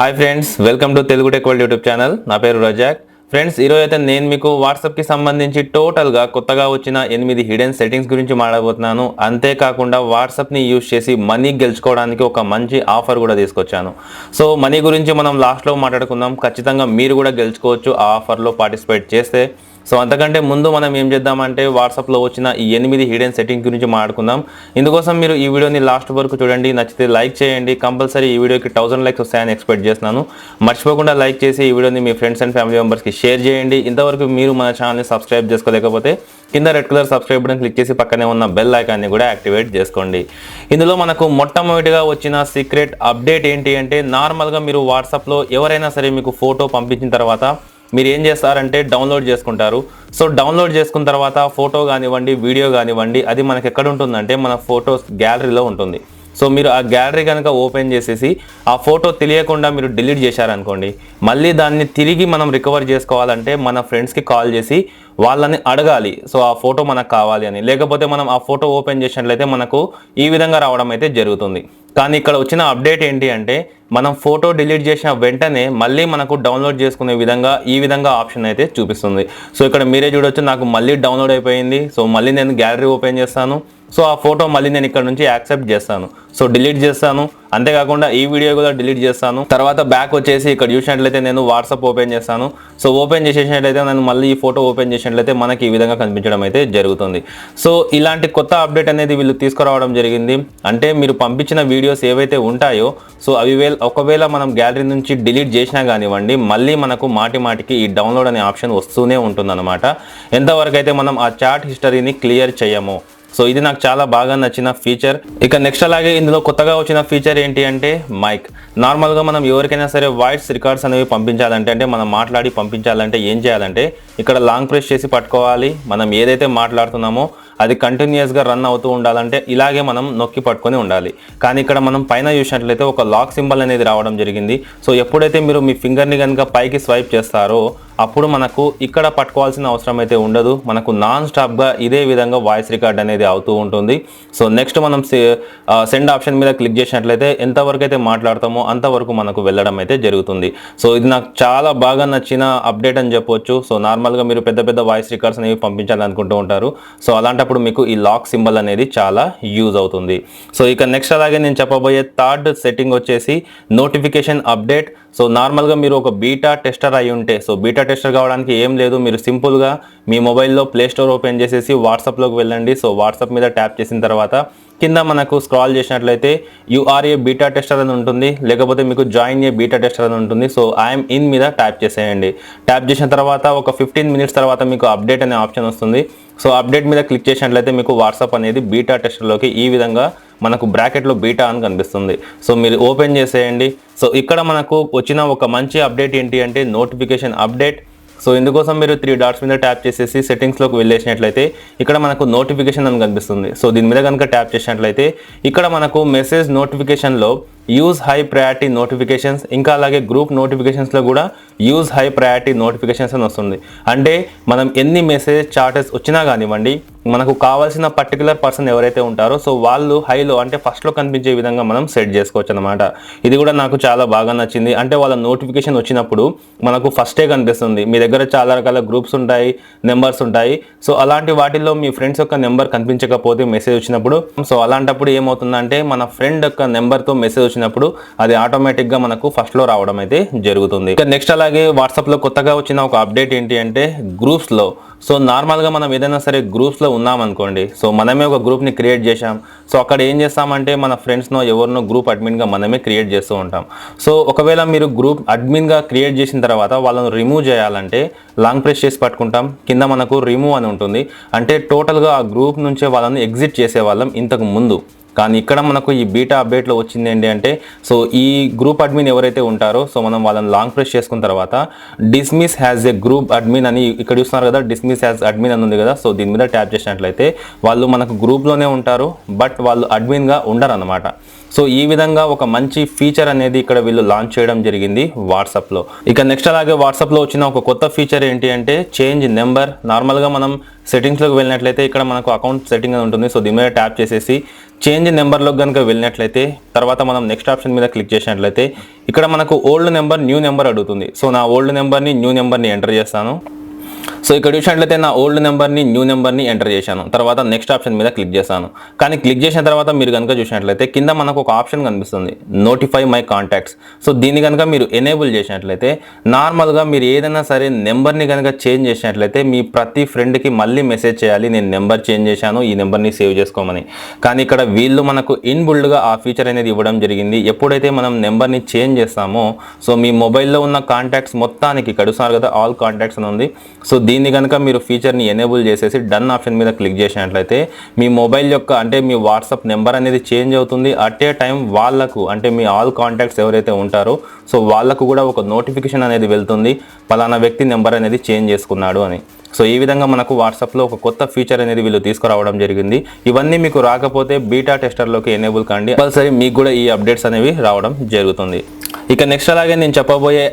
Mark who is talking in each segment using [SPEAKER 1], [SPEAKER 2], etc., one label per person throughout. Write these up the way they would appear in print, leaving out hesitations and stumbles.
[SPEAKER 1] Hi friends, welcome to Telugu TechWord YouTube channel. నా పేరు Razak. Friends, ఈరోజు అయితే నేను మీకు వాట్సాప్కి సంబంధించి టోటల్గా కొత్తగా వచ్చిన 8 హిడెన్ సెట్టింగ్స్ గురించి మాట్లాడబోతున్నాను. అంతేకాకుండా వాట్సాప్ని యూజ్ చేసి మనీ గెలుచుకోవడానికి ఒక మంచి ఆఫర్ కూడా తీసుకొచ్చాను. సో మనీ గురించి మనం లాస్ట్లో మాట్లాడుకుందాం. ఖచ్చితంగా మీరు కూడా గెలుచుకోవచ్చు ఆ ఆఫర్లో పార్టిసిపేట్ చేస్తే. సో అంతకంటే ముందు మనం ఏం చేద్దామంటే వాట్సాప్లో వచ్చిన ఈ 8 హిడెన్ సెట్టింగ్ గురించి మాట్లాడుకుందాం. ఇందుకోసం మీరు ఈ వీడియోని లాస్ట్ వరకు చూడండి. నచ్చితే లైక్ చేయండి. కంపల్సరీ ఈ వీడియోకి 1000 లైక్స్ వస్తాయని ఎక్స్పెక్ట్ చేస్తున్నాను. మర్చిపోకుండా లైక్ చేసి ఈ వీడియోని మీ ఫ్రెండ్స్ అండ్ ఫ్యామిలీ మెంబర్స్కి షేర్ చేయండి. ఇంతవరకు మీరు మన ఛానల్ని సబ్స్క్రైబ్ చేసుకోలేకపోతే కింద red colour subscribe button click చేసి పక్కనే ఉన్న బెల్ ఐకాన్ని కూడా యాక్టివేట్ చేసుకోండి. ఇందులో మనకు మొట్టమొదటిగా వచ్చిన సీక్రెట్ అప్డేట్ ఏంటి అంటే, నార్మల్గా మీరు వాట్సాప్లో ఎవరైనా సరే మీకు ఫోటో పంపించిన తర్వాత మీరు ఏం చేస్తారంటే డౌన్లోడ్ చేసుకుంటారు. సో డౌన్లోడ్ చేసుకున్న తర్వాత ఫోటో కానివ్వండి, వీడియో కానివ్వండి, అది మనకి ఎక్కడ ఉంటుందంటే మన ఫోటోస్ గ్యాలరీలో ఉంటుంది. సో మీరు ఆ గ్యాలరీ కనుక ఓపెన్ చేసేసి ఆ ఫోటో తెలియకుండా మీరు డిలీట్ చేశారనుకోండి, మళ్ళీ దాన్ని తిరిగి మనం రికవర్ చేసుకోవాలంటే మన ఫ్రెండ్స్కి కాల్ చేసి వాళ్ళని అడగాలి. సో ఆ ఫోటో మనకు కావాలి అని. లేకపోతే మనం ఆ ఫోటో ఓపెన్ చేసినట్లయితే మనకు ఈ విధంగా రావడం అయితే జరుగుతుంది. కానీ ఇక్కడ వచ్చిన అప్డేట్ ఏంటి అంటే, మనం ఫోటో డిలీట్ చేసిన వెంటనే మళ్ళీ మనకు డౌన్లోడ్ చేసుకునే విధంగా ఈ విధంగా ఆప్షన్ అయితే చూపిస్తుంది. సో ఇక్కడ మీరే చూడొచ్చు, నాకు మళ్ళీ డౌన్లోడ్ అయిపోయింది. సో మళ్ళీ నేను గ్యాలరీ ఓపెన్ చేస్తాను. సో ఆ ఫోటో మళ్ళీ నేను ఇక్కడ నుంచి యాక్సెప్ట్ చేస్తాను. సో డిలీట్ చేస్తాను. అంతేకాకుండా ఈ వీడియో కూడా డిలీట్ చేస్తాను. తర్వాత బ్యాక్ వచ్చేసి ఇక్కడ చూసినట్లయితే నేను వాట్సాప్ ఓపెన్ చేస్తాను. సో ఓపెన్ చేసేసినట్లయితే నేను మళ్ళీ ఈ ఫోటో ఓపెన్ చేసినట్లయితే మనకి ఈ విధంగా కనిపించడం అయితే జరుగుతుంది. సో ఇలాంటి కొత్త అప్డేట్ అనేది వీళ్ళు తీసుకురావడం జరిగింది. అంటే మీరు పంపించిన వీడియోస్ ఏవైతే ఉంటాయో సో అవి ఒకవేళ మనం గ్యాలరీ నుంచి డిలీట్ చేసినా కానివ్వండి, మళ్ళీ మనకు మాటికి ఈ డౌన్లోడ్ అనే ఆప్షన్ వస్తూనే ఉంటుందన్నమాట. ఎంతవరకు అయితే మనం ఆ చాట్ హిస్టరీని క్లియర్ చేయము. సో ఇది నాకు చాలా బాగా నచ్చిన ఫీచర్. ఇక నెక్స్ట్ అలాగే ఇందులో కొత్తగా వచ్చిన ఫీచర్ ఏంటి అంటే మైక్. నార్మల్గా మనం ఎవరికైనా సరే వాయిస్ రికార్డ్స్ అనేవి పంపించాలంటే, అంటే మనం మాట్లాడి పంపించాలంటే ఏం చేయాలంటే, ఇక్కడ లాంగ్ ప్రెస్ చేసి పట్టుకోవాలి. మనం ఏదైతే మాట్లాడుతున్నామో అది కంటిన్యూస్గా రన్ అవుతూ ఉండాలంటే ఇలాగే మనం నొక్కి పట్టుకొని ఉండాలి. కానీ ఇక్కడ మనం పైన చూసినట్లయితే ఒక లాక్ సింబల్ అనేది రావడం జరిగింది. సో ఎప్పుడైతే మీరు మీ ఫింగర్ని కనుక పైకి స్వైప్ చేస్తారో అప్పుడు మనకు ఇక్కడ పట్టుకోవాల్సిన అవసరం అయితే ఉండదు. మనకు నాన్ స్టాప్గా ఇదే విధంగా వాయిస్ రికార్డ్ అనేది అవుతూ ఉంటుంది. సో నెక్స్ట్ మనం సెండ్ ఆప్షన్ మీద క్లిక్ చేసినట్లయితే ఎంతవరకు అయితే మాట్లాడతామో అంతవరకు మనకు వెళ్ళడం అయితే జరుగుతుంది. సో ఇది నాకు చాలా బాగా నచ్చిన అప్డేట్ అని చెప్పొచ్చు. సో నార్మల్గా మీరు పెద్ద వాయిస్ రికార్డ్స్ అనేవి పంపించాలనుకుంటూ ఉంటారు. సో అలాంటప్పుడు మీకు ఈ లాక్ సింబల్ అనేది చాలా యూజ్ అవుతుంది. సో ఇక నెక్స్ట్ అలాగే నేను చెప్పబోయే థర్డ్ సెట్టింగ్ వచ్చేసి నోటిఫికేషన్ అప్డేట్. సో నార్మల్గా మీరు ఒక బీటా టెస్టర్ అయి ఉంటే, సో బీటా టెస్టర్ కావడానికి ఏం లేదు, మీరు సింపుల్గా మీ మొబైల్లో ప్లే స్టోర్ ఓపెన్ చేసేసి వాట్సాప్లోకి వెళ్ళండి. సో వాట్సాప్ మీద ట్యాప్ చేసిన తర్వాత కింద మనకు స్క్రాల్ చేసినట్లయితే యూఆర్ ఏ బీటా టెస్టర్ అని ఉంటుంది, లేకపోతే మీకు జాయిన్ ఏ బీటా టెస్టర్ అని ఉంటుంది. సో ఐఎమ్ ఇన్ మీద ట్యాప్ చేసేయండి. ట్యాప్ చేసిన తర్వాత ఒక 15 మినిట్స్ తర్వాత మీకు అప్డేట్ అనే ఆప్షన్ వస్తుంది. సో అప్డేట్ మీద క్లిక్ చేసినట్లయితే మీకు వాట్సాప్ అనేది బీటా టెస్టర్లోకి ఈ విధంగా మనకు బ్రాకెట్లో బీటా అని కనిపిస్తుంది. సో మీరు ఓపెన్ చేసేయండి. సో ఇక్కడ మనకు వచ్చిన ఒక మంచి అప్డేట్ ఏంటి అంటే నోటిఫికేషన్ అప్డేట్. సో ఇందుకోసం మీరు 3 డాట్స్ మీద ట్యాప్ చేసేసి సెట్టింగ్స్లోకి వెళ్ళేసినట్లయితే ఇక్కడ మనకు నోటిఫికేషన్ అని కనిపిస్తుంది. సో దీని మీద కనుక ట్యాప్ చేసినట్లయితే ఇక్కడ మనకు మెసేజ్ నోటిఫికేషన్లో యూజ్ హై ప్రయారిటీ నోటిఫికేషన్స్, ఇంకా అలాగే గ్రూప్ నోటిఫికేషన్స్లో కూడా యూజ్ హై ప్రయారిటీ నోటిఫికేషన్స్ అని వస్తుంది. అంటే మనం ఎన్ని మెసేజ్ చార్టెస్ వచ్చినా కానివ్వండి, మనకు కావాల్సిన పర్టికులర్ పర్సన్ ఎవరైతే ఉంటారో సో వాళ్ళు హైలో అంటే ఫస్ట్లో కనిపించే విధంగా మనం సెట్ చేసుకోవచ్చు అనమాట. ఇది కూడా నాకు చాలా బాగా నచ్చింది. అంటే వాళ్ళ నోటిఫికేషన్ వచ్చినప్పుడు మనకు ఫస్టే కనిపిస్తుంది. మీ దగ్గర చాలా రకాల గ్రూప్స్ ఉంటాయి, నెంబర్స్ ఉంటాయి. సో అలాంటి వాటిల్లో మీ ఫ్రెండ్స్ యొక్క నెంబర్ కనిపించకపోతే మెసేజ్ వచ్చినప్పుడు, సో అలాంటప్పుడు ఏమవుతుందంటే మన ఫ్రెండ్ యొక్క నెంబర్తో మెసేజ్ వచ్చినప్పుడు అది ఆటోమేటిక్గా మనకు ఫస్ట్లో రావడం అయితే జరుగుతుంది. ఇక నెక్స్ట్ అలాగే వాట్సాప్లో కొత్తగా వచ్చిన ఒక అప్డేట్ ఏంటి అంటే గ్రూప్స్లో. సో నార్మల్గా మనం ఏదైనా సరే గ్రూప్స్లో ఉన్నామనుకోండి, సో మనమే ఒక గ్రూప్ని క్రియేట్ చేసాం. సో అక్కడ ఏం చేస్తామంటే మన ఫ్రెండ్స్నో ఎవరినో గ్రూప్ అడ్మిన్గా మనమే క్రియేట్ చేస్తూ ఉంటాం. సో ఒకవేళ మీరు గ్రూప్ అడ్మిన్గా క్రియేట్ చేసిన తర్వాత వాళ్ళను రిమూవ్ చేయాలంటే లాంగ్ ప్రెస్ చేసి పట్టుకుంటాం. కింద మనకు రిమూవ్ అని ఉంటుంది. అంటే టోటల్గా ఆ గ్రూప్ నుంచే వాళ్ళని ఎగ్జిట్ చేసేవాళ్ళం ఇంతకు ముందు. కానీ ఇక్కడ మనకు ఈ బీటా అప్డేట్లో వచ్చింది ఏంటి అంటే, సో ఈ గ్రూప్ అడ్మిన్ ఎవరైతే ఉంటారో సో మనం వాళ్ళని లాంగ్ ప్రెస్ చేసుకున్న తర్వాత dismiss has a group admin అని ఇక్కడ చూస్తున్నారు కదా, డిస్మిస్ హ్యాజ్ అడ్మిన్ అని ఉంది కదా. సో దీని మీద ట్యాప్ చేసినట్లయితే వాళ్ళు మనకు గ్రూప్లోనే ఉంటారు, బట్ వాళ్ళు అడ్మిన్గా ఉండరు అనమాట. సో ఈ విధంగా ఒక మంచి ఫీచర్ అనేది ఇక్కడ వీళ్ళు లాంచ్ చేయడం జరిగింది వాట్సాప్లో. ఇక నెక్స్ట్ అలాగే వాట్సాప్లో వచ్చిన ఒక కొత్త ఫీచర్ ఏంటి అంటే చేంజ్ నెంబర్. నార్మల్గా మనం సెట్టింగ్స్లోకి వెళ్ళినట్లయితే ఇక్కడ మనకు అకౌంట్ సెట్టింగ్ అని ఉంటుంది. సో దీని మీద ట్యాప్ చేసేసి చేంజ్ నెంబర్లోకి కనుక వెళ్ళినట్లయితే తర్వాత మనం నెక్స్ట్ ఆప్షన్ మీద క్లిక్ చేసినట్లయితే ఇక్కడ మనకు ఓల్డ్ నెంబర్ న్యూ నెంబర్ అడుగుతుంది. సో నా ఓల్డ్ నెంబర్ని న్యూ నెంబర్ని ఎంటర్ చేస్తాను. సో ఇక్కడ చూసినట్లయితే నా ఓల్డ్ నెంబర్ని న్యూ నెంబర్ని ఎంటర్ చేశాను. తర్వాత నెక్స్ట్ ఆప్షన్ మీద క్లిక్ చేశాను. కానీ క్లిక్ చేసిన తర్వాత మీరు కనుక చూసినట్లయితే కింద మనకు ఒక ఆప్షన్ కనిపిస్తుంది, నోటిఫై మై కాంటాక్ట్స్. సో దీన్ని కనుక మీరు ఎనేబుల్ చేసినట్లయితే నార్మల్గా మీరు ఏదైనా సరే నెంబర్ని కనుక చేంజ్ చేసినట్లయితే మీ ప్రతి ఫ్రెండ్కి మళ్ళీ మెసేజ్ చేయాలి, నేను నెంబర్ చేంజ్ చేశాను, ఈ నెంబర్ని సేవ్ చేసుకోమని. కానీ ఇక్కడ వీళ్ళు మనకు ఇన్బుల్డ్గా ఆ ఫీచర్ అనేది ఇవ్వడం జరిగింది. ఎప్పుడైతే మనం నెంబర్ని చేంజ్ చేస్తామో సో మీ మొబైల్లో ఉన్న కాంటాక్ట్స్ మొత్తానికి ఇక్కడ చూస్తున్నారు కదా ఆల్ కాంటాక్ట్స్ అని ఉంది. సో దీన్ని కనుక మీరు ఫీచర్ని ఎనేబుల్ చేసేసి డన్ ఆప్షన్ మీద క్లిక్ చేసినట్లయితే మీ మొబైల్ యొక్క అంటే మీ వాట్సాప్ నెంబర్ అనేది చేంజ్ అవుతుంది. అట్ ఏ టైం వాళ్ళకు అంటే మీ ఆల్ కాంటాక్ట్స్ ఎవరైతే ఉంటారో సో వాళ్ళకు కూడా ఒక నోటిఫికేషన్ అనేది వెళ్తుంది, పలానా వ్యక్తి నెంబర్ అనేది చేంజ్ చేసుకున్నాడు అని. సో ఈ విధంగా మనకు వాట్సాప్లో ఒక కొత్త ఫీచర్ అనేది వీళ్ళు తీసుకురావడం జరిగింది. ఇవన్నీ మీకు రాకపోతే బీటా టెస్టర్లోకి ఎనేబుల్ కండి, కంపల్సరీ మీకు కూడా ఈ అప్డేట్స్ అనేవి రావడం జరుగుతుంది. ఇక నెక్స్ట్ అలాగే నేను చెప్పబోయే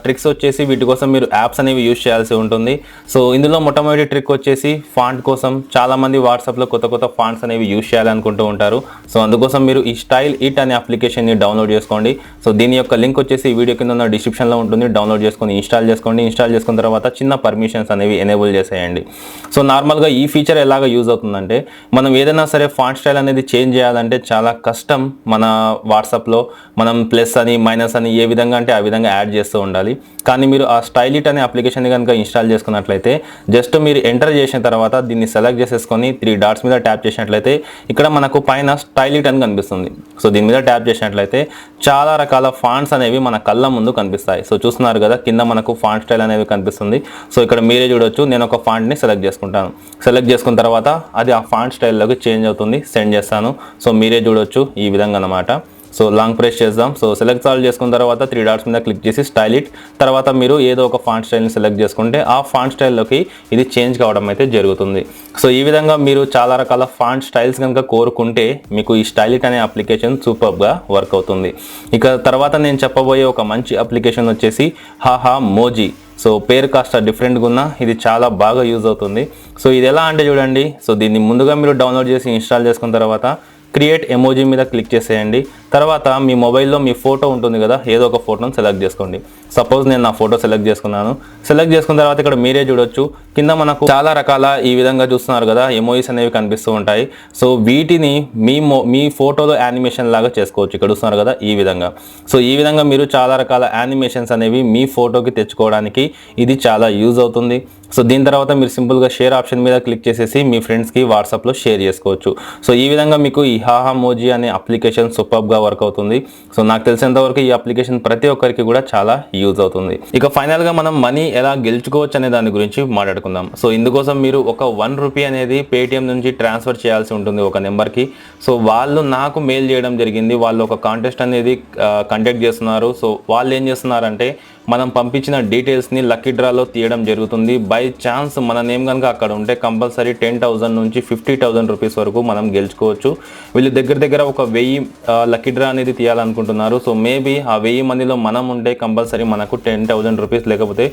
[SPEAKER 1] ట్రిక్స్ వచ్చేసి వీటి కోసం మీరు యాప్స్ అనేవి యూజ్ చేయాల్సి ఉంటుంది. సో ఇందులో మొట్టమొదటి ట్రిక్ వచ్చేసి ఫాంట్ కోసం. చాలామంది వాట్సాప్లో కొత్త కొత్త ఫాంట్స్ అనేవి యూజ్ చేయాలనుకుంటూ ఉంటారు. సో అందుకోసం మీరు ఈ స్టైల్ ఇట్ అనే అప్లికేషన్ని డౌన్లోడ్ చేసుకోండి. సో దీని యొక్క లింక్ వచ్చేసి ఈ వీడియో కింద ఉన్న డిస్క్రిప్షన్లో ఉంటుంది. డౌన్లోడ్ చేసుకొని ఇన్స్టాల్ చేసుకోండి. ఇన్స్టాల్ చేసుకున్న తర్వాత చిన్న పర్మిషన్స్ అనేవి ఎనేబుల్ చేసేయండి. సో నార్మల్గా ఈ ఫీచర్ ఎలాగ యూజ్ అవుతుందంటే మనం ఏదైనా సరే ఫాంట్ స్టైల్ అనేది చేంజ్ చేయాలంటే చాలా కష్టం. మన వాట్సాప్లో మనం ప్లస్ అని మైనస్ అని ఏ విధంగా అంటే ఆ విధంగా యాడ్ చేస్తూ ఉండాలి. కానీ మీరు ఆ స్టైల్ ఇట్ అనే అప్లికేషన్ని కనుక ఇన్స్టాల్ చేసుకున్నట్లయితే జస్ట్ మీరు ఎంటర్ చేసిన తర్వాత దీన్ని సెలెక్ట్ చేసేసుకొని 3 డాట్స్ మీద ట్యాప్ చేసినట్లయితే ఇక్కడ మనకు పైన స్టైల్ ఇట్ అని కనిపిస్తుంది. సో దీని మీద ట్యాప్ చేసినట్లయితే చాలా రకాల ఫాంట్స్ అనేవి మన కళ్ళ ముందు కనిపిస్తాయి. సో చూస్తున్నారు కదా కింద మనకు ఫాంట్ స్టైల్ అనేవి కనిపిస్తుంది. సో ఇక్కడ మీరే చూడొచ్చు, నేను ఒక ఫాంట్ని సెలెక్ట్ చేసుకుంటాను. సెలెక్ట్ చేసుకున్న తర్వాత అది ఆ ఫాంట్ స్టైల్లోకి చేంజ్ అవుతుంది. సెండ్ చేస్తాను. సో మీరే చూడొచ్చు ఈ విధంగా అన్నమాట. సో లాంగ్ ప్రెస్ చేద్దాం. సో సెలెక్ట్ ఆల్ చేసుకున్న తర్వాత 3 డాట్స్ మీద క్లిక్ చేసి స్టైల్ ఇట్, తర్వాత మీరు ఏదో ఒక ఫాంట్ స్టైల్ని సెలెక్ట్ చేసుకుంటే ఆ ఫాంట్ స్టైల్లోకి ఇది చేంజ్ కావడం అయితే జరుగుతుంది. సో ఈ విధంగా మీరు చాలా రకాల ఫాంట్ స్టైల్స్ కనుక కోరుకుంటే మీకు ఈ స్టైల్ ఇట్ అనే అప్లికేషన్ సూపర్గా వర్క్ అవుతుంది. ఇక తర్వాత నేను చెప్పబోయే ఒక మంచి అప్లికేషన్ వచ్చేసి హాహా మోజీ. సో పేరు కాస్త డిఫరెంట్గా ఉన్నా ఇది చాలా బాగా యూజ్ అవుతుంది. సో ఇది ఎలా అంటే చూడండి, సో దీన్ని ముందుగా మీరు డౌన్లోడ్ చేసి ఇన్స్టాల్ చేసుకున్న తర్వాత క్రియేట్ ఎమోజీ మీద క్లిక్ చేసేయండి. తర్వాత మీ మొబైల్లో మీ ఫోటో ఉంటుంది కదా, ఏదో ఒక ఫోటోను సెలెక్ట్ చేసుకోండి. సపోజ్ నేను నా ఫోటో సెలెక్ట్ చేసుకున్నాను. సెలెక్ట్ చేసుకున్న తర్వాత ఇక్కడ మీరే చూడొచ్చు కింద మనకు చాలా రకాల ఈ విధంగా చూస్తున్నారు కదా ఎమోజీస్ అనేవి కనిపిస్తూ ఉంటాయి. సో వీటిని మీ ఫోటోలో యానిమేషన్ లాగా చేసుకోవచ్చు. ఇక్కడ చూస్తున్నారు కదా ఈ విధంగా. సో ఈ విధంగా మీరు చాలా రకాల యానిమేషన్స్ అనేవి మీ ఫోటోకి తెచ్చుకోవడానికి ఇది చాలా యూజ్ అవుతుంది. సో దీని తర్వాత మీరు సింపుల్గా షేర్ ఆప్షన్ మీద క్లిక్ చేసేసి మీ ఫ్రెండ్స్కి వాట్సాప్లో షేర్ చేసుకోవచ్చు. సో ఈ విధంగా మీకు ఈ హాహా మోజీ అనే అప్లికేషన్ సూపర్గా వర్క్ అవుతుంది. సో నాకు తెలిసినంత వరకు ఈ అప్లికేషన్ ప్రతి ఒక్కరికి కూడా చాలా యూజ్ అవుతుంది. ఇక ఫైనల్గా మనం మనీ ఎలా గెలుచుకోవచ్చు అనే దాని గురించి మాట్లాడుకుందాం. సో ఇందుకోసం మీరు ఒక 1 రూపీ అనేది పేటిఎం నుంచి ట్రాన్స్ఫర్ చేయాల్సి ఉంటుంది ఒక నెంబర్కి. సో వాళ్ళు నాకు మెయిల్ చేయడం జరిగింది. వాళ్ళు ఒక కాంటెస్ట్ అనేది కండక్ట్ చేస్తున్నారు. సో వాళ్ళు ఏం చేస్తున్నారంటే మనం పంపించిన డీటెయిల్స్ని లక్కీ డ్రాలో తీయడం జరుగుతుంది. బై ఛాన్స్ మన నేమ్ కనుక అక్కడ ఉంటే కంపల్సరీ 10,000 నుంచి 50,000 రూపీస్ వరకు మనం గెలుచుకోవచ్చు. వీళ్ళు దగ్గర ఒక 1000 లక్కీ డ్రా అనేది తీయాలనుకుంటున్నారు. సో మేబీ ఆ 1000 మందిలో మనం ఉంటే కంపల్సరీ మనకు 10,000 రూపీస్ లేకపోతే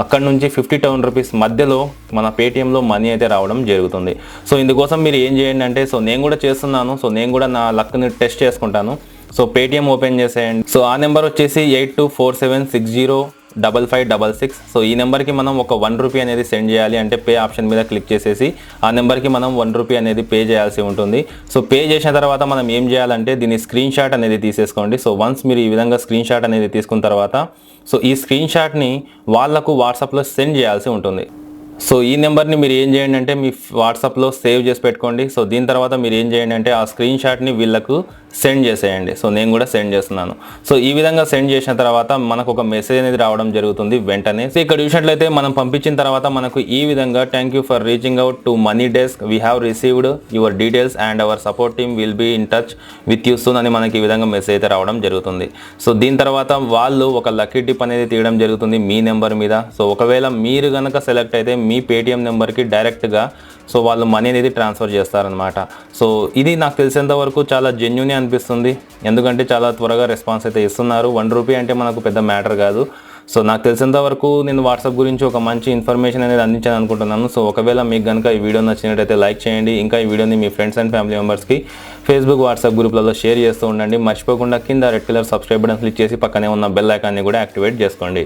[SPEAKER 1] అక్కడ నుంచి 50,000 రూపీస్ మధ్యలో మన పేటిఎంలో మనీ అయితే రావడం జరుగుతుంది. సో ఇందుకోసం మీరు ఏం చేయండి అంటే, సో నేను కూడా చేస్తున్నాను. సో నేను కూడా నా లక్ని టెస్ట్ చేసుకుంటాను. సో పేటిఎం ఓపెన్ చేసేయండి. సో ఆ నెంబర్ వచ్చేసి 8247605566. సో ఈ నెంబర్కి మనం ఒక 1 రూపీ అనేది సెండ్ చేయాలి. అంటే పే ఆప్షన్ మీద క్లిక్ చేసేసి ఆ నెంబర్కి మనం 1 రూపీ అనేది పే చేయాల్సి ఉంటుంది. సో పే చేసిన తర్వాత మనం ఏం చేయాలంటే దీని స్క్రీన్ షాట్ అనేది తీసేసుకోండి. సో వన్స్ మీరు ఈ విధంగా స్క్రీన్ షాట్ అనేది తీసుకున్న తర్వాత సో ఈ స్క్రీన్ షాట్ని వాళ్ళకు వాట్సాప్లో సెండ్ చేయాల్సి ఉంటుంది. సో ఈ నెంబర్ని మీరు ఏం చేయండి అంటే మీ వాట్సాప్లో సేవ్ చేసి పెట్టుకోండి. సో దీని తర్వాత మీరు ఏం చేయండి అంటే ఆ స్క్రీన్ షాట్ని వీళ్ళకు సెండ్ చేసేయండి. సో నేను కూడా సెండ్ చేస్తున్నాను. సో ఈ విధంగా సెండ్ చేసిన తర్వాత మనకు ఒక మెసేజ్ అనేది రావడం జరుగుతుంది వెంటనే. సో ఇక్కడ చూసినట్లయితే మనం పంపించిన తర్వాత మనకు ఈ విధంగా thank you for reaching out to money desk, we have received your details and our support team will be in touch with you soon అని మనకి ఈ విధంగా మెసేజ్ అయితే రావడం జరుగుతుంది. సో దీని తర్వాత వాళ్ళు ఒక లక్కీ టిప్ అనేది తీయడం జరుగుతుంది మీ నెంబర్ మీద. సో ఒకవేళ మీరు కనుక సెలెక్ట్ అయితే మీ పేటిఎం నెంబర్కి డైరెక్ట్గా సో వాళ్ళు మనీ అనేది ట్రాన్స్ఫర్ చేస్తారనమాట. సో ఇది నాకు తెలిసినంత వరకు చాలా జెన్యూన్ అనిపిస్తుంది, ఎందుకంటే చాలా త్వరగా రెస్పాన్స్ అయితే ఇస్తున్నారు. 1 రూపీ అంటే మనకు పెద్ద మ్యాటర్ కాదు. సో నాకు తెలిసినంత వరకు నేను వాట్సాప్ గురించి ఒక మంచి ఇన్ఫర్మేషన్ అనేది అందించాను అనుకుంటున్నాను. సో ఒకవేళ మీకు కనుక ఈ వీడియో నచ్చినట్టయితే లైక్ చేయండి. ఇంకా ఈ వీడియోని మీ ఫ్రెండ్స్ అండ్ ఫ్యామిలీ మెంబర్స్కి ఫేస్బుక్, వాట్సాప్ గ్రూప్లలో షేర్ చేస్తూ ఉండండి. మర్చిపోకుండా కింద red colour subscribe button click చేసి పక్కనే ఉన్న బెల్ ఐకాన్ని కూడా యాక్టివేట్ చేసుకోండి.